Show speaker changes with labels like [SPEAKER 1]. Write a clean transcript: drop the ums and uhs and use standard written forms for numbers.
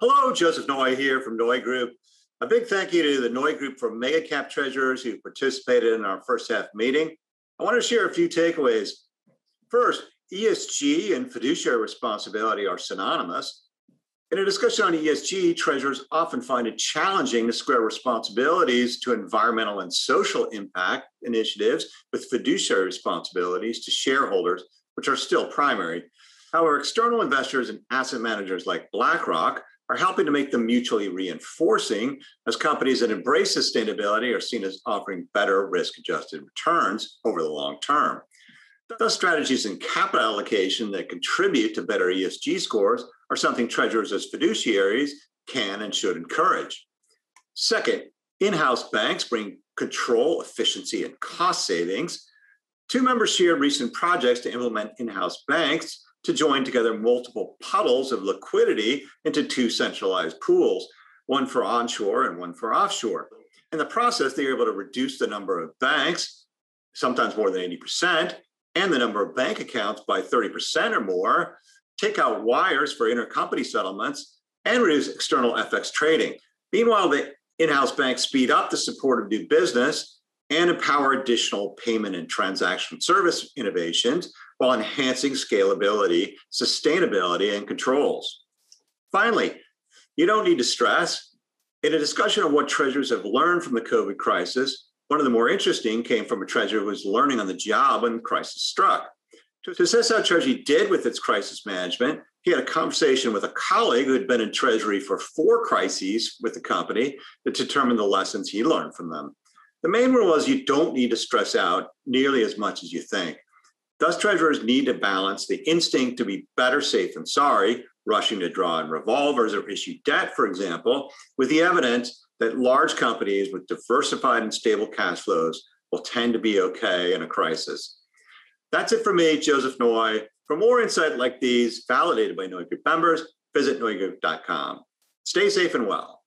[SPEAKER 1] Hello, Joseph Noy here from NeuGroup. A big thank you to the NeuGroup for mega cap treasurers who participated in our first half meeting. I want to share a few takeaways. First, ESG and fiduciary responsibility are synonymous. In a discussion on ESG, treasurers often find it challenging to square responsibilities to environmental and social impact initiatives with fiduciary responsibilities to shareholders, which are still primary. However, external investors and asset managers like BlackRock are helping to make them mutually reinforcing, as companies that embrace sustainability are seen as offering better risk-adjusted returns over the long term. Thus, strategies in capital allocation that contribute to better ESG scores are something treasurers as fiduciaries can and should encourage. Second, in-house banks bring control, efficiency, and cost savings. Two members shared recent projects to implement in-house banks to join together multiple puddles of liquidity into two centralized pools, one for onshore and one for offshore. In the process, they were able to reduce the number of banks, sometimes more than 80%, and the number of bank accounts by 30% or more, take out wires for intercompany settlements, and reduce external FX trading. Meanwhile, the in-house banks speed up the support of new business and empower additional payment and transaction service innovations while enhancing scalability, sustainability, and controls. Finally, you don't need to stress. In a discussion on what treasurers have learned from the COVID crisis, one of the more interesting came from a treasurer who was learning on the job when the crisis struck. To assess how Treasury did with its crisis management, he had a conversation with a colleague who had been in Treasury for 4 crises with the company to determine the lessons he learned from them. The main rule was you don't need to stress out nearly as much as you think. Thus, treasurers need to balance the instinct to be better safe than sorry, rushing to draw on revolvers or issue debt, for example, with the evidence that large companies with diversified and stable cash flows will tend to be okay in a crisis. That's it for me, Joseph Noy. For more insight like these, validated by NeuGroup members, visit neugroup.com. Stay safe and well.